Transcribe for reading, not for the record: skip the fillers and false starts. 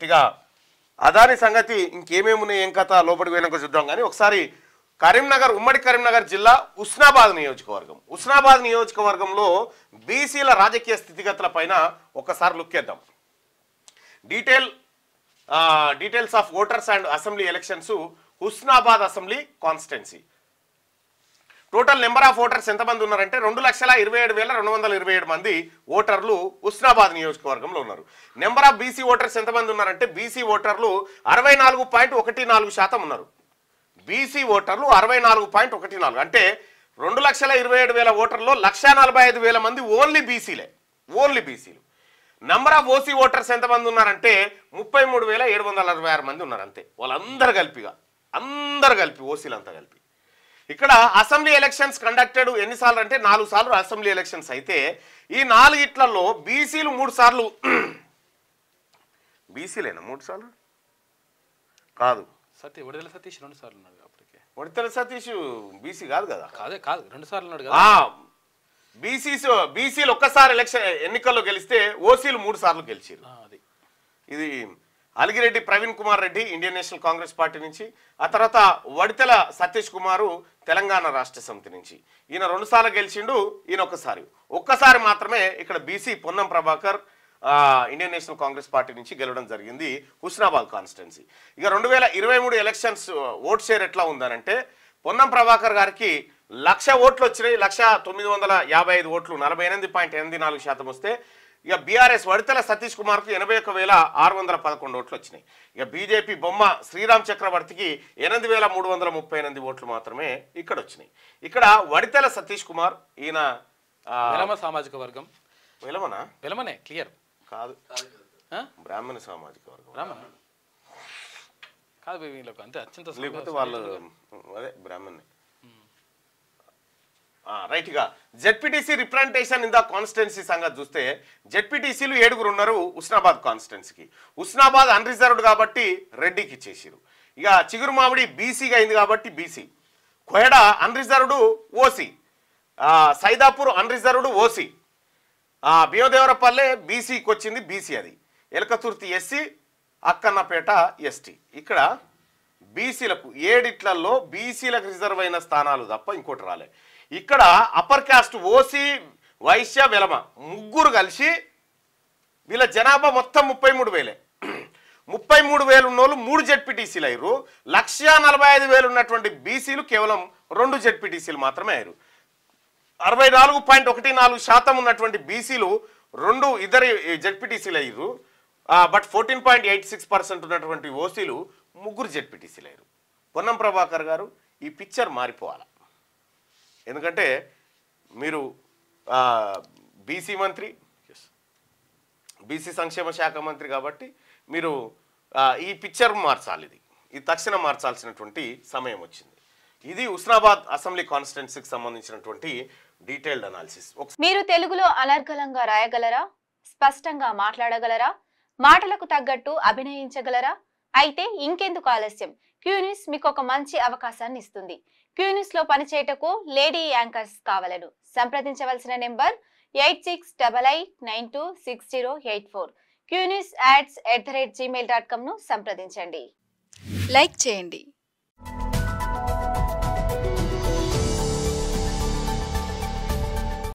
గట్టిగా అదాని సంగతి ఇంకేమేమి ఉన్నాయి ఏం కథ లోపలికి పోయినాక చూద్దాం. కానీ ఒకసారి కరీంనగర్, ఉమ్మడి కరీంనగర్ జిల్లా ఉస్నాబాద్ నియోజకవర్గంలో బీసీల రాజకీయ స్థితిగతుల పైన ఒకసారి లుక్ చేద్దాం. Details of voters and assembly elections Husnabad assembly constituency. Total number of voters ఎంతమంది ఉన్నారంటే 2,27,227 మంది ఓటర్లు హుస్నాబాద్ నియోజకవర్గంలో ఉన్నారు. నెంబర్ ఆఫ్ బీసీ ఓటర్స్ ఎంతమంది ఉన్నారంటే బీసీ ఓటర్లు 64.14% ఉన్నారు. బీసీ ఓటర్లు 64.14 అంటే 2,27,000 ఓటర్లో 1,45,000 మంది ఓన్లీ బీసీలు. నంబర్ ఆఫ్ ఓసీ ఓటర్స్ ఎంతమంది ఉన్నారంటే 33,766 మంది ఉన్నారు. అంతే, వాళ్ళందరూ కలిపి ఓసీలంతా కలిపి. ఇక్కడ అసెంబ్లీ ఎలక్షన్స్ కండక్టెడ్ ఎన్నిసార్లు అంటే 4 సార్లు అసెంబ్లీ ఎలక్షన్స్ అయితే ఈ 4 బీసీలు 3 సార్లు. బీసీలేనా 3 సార్లు కాదు, విడుదల సతీష్ 2 సార్లు ఉన్నాడు. అప్పటికే విడుదల సతీష్ బీసీ కాదు కదా. కాదు 2 సార్లు ఉన్నాడు కదా. బీసీలు ఒక్కసారి ఎన్నికల్లో గెలిస్తే ఓసీలు 3 సార్లు గెలిచారు. ఇది Aligireddy Praveen Kumar Reddy Indian national Congress party నుంచి, ఆ తర్వాత వడితెల సతీష్ కుమారు తెలంగాణ రాష్ట్ర సమితి నుంచి. ఈయన 2 సార్లు గెలిచిండు, ఈయన ఒక్కసారి మాత్రమే ఇక్కడ BC Ponnam Prabhakar Indian national Congress party నుంచి గెలవడం జరిగింది హుస్నాబాద్ కాన్స్టిట్యున్సీ. ఇక 2023 ఎలక్షన్స్ ఓట్ షేర్ ఎట్లా ఉందనంటే పొన్నం ప్రభాకర్ గారికి 1,00,000 ఓట్లు వచ్చినాయి. 1,955 ఓట్లు 48.84% వస్తే ఇక బీఆర్ఎస్ వడితెల సతీష్ కుమార్కు 81,611 ఓట్లు వచ్చినాయి. ఇక బీజేపీ బొమ్మ శ్రీరామ్ చక్రవర్తికి 8,338 ఓట్లు మాత్రమే ఇక్కడ వచ్చినాయి. ఇక్కడ వడితెల సతీష్ కుమార్ ఈయన సామాజిక వర్గం. వెలమనే క్లియర్ కాదు, బ్రాహ్మణ సామాజిక వర్గం కాదు, అంతే అత్యంత లేకపోతే వాళ్ళు అదే బ్రాహ్మణే. రైట్గా ZPTC representation in the constituency సంగతి చూస్తే జెడ్పీటీసీలు 7 ఉన్నారు హుస్నాబాద్ కాన్స్టిట్యున్సీకి. హుస్నాబాద్ అన్రిజర్వ్డ్ కాబట్టి రెడ్డికి ఇచ్చేసారు. ఇక చిగురు మామిడి బీసీగా అయింది కాబట్టి BC, Koyada unreserved OC, Saidapur unreserved OC, Bheemadevarapalle బీసీకి వచ్చింది బీసీ, అది ఎలకతుర్తి ఎస్సీ, అక్కన్నపేట ఎస్టీ. ఇక్కడ బీసీలకు 7 బీసీలకు రిజర్వ్ అయిన స్థానాలు తప్ప ఇంకోటి రాలే. ఇక్కడ upper caste OC, Vaishya, Velama 3 కలిసి వీళ్ళ జనాభా మొత్తం 33,000. 33,000 ఉన్నోళ్ళు 3 జెడ్పీటీసీలు అయ్యారు. 1,45,000 ఉన్నటువంటి బీసీలు కేవలం 2 జెడ్పీటీసీలు మాత్రమే అయ్యారు. 64.14% ఉన్నటువంటి బీసీలు 2 జెడ్పీటీసీలు అయ్యారు. బట్ 14.86% ఉన్నటువంటి ఓసీలు 3 జెడ్పీటీసీలు అయ్యారు. పొన్నం ప్రభాకర్ గారు ఈ పిక్చర్ మారిపోవాలి. ఎందుకంటే మీరు బీసీ మంత్రి, బీసీ సంక్షేమ శాఖ మంత్రి కాబట్టి మీరు ఈ పిక్చర్ మార్చాలి. ఇది తక్షణం మార్చాల్సినటువంటి సమయం వచ్చింది. ఇది హుస్నాబాద్ అసెంబ్లీ కాన్స్టిట్యున్సీకి సంబంధించినటువంటి డీటెయిల్డ్ అనాలిసిస్. మీరు తెలుగులో అనర్గళంగా రాయగలరా? స్పష్టంగా మాట్లాడగలరా? మాటలకు తగ్గట్టు అభినయించగలరా? అయితే ఇంకెందుకు ఆలస్యం, క్యూన్యూస్ మీకు ఒక మంచి అవకాశాన్ని ఇస్తుంది. క్యూన్యూస్ లో పనిచేయటకు లేడీ యాంకర్స్ కావాలను సంప్రదించవలసిన నెంబర్ 8688926084. QNewsAds@gmail.com ను సంప్రదించండి. లైక్ చేయండి.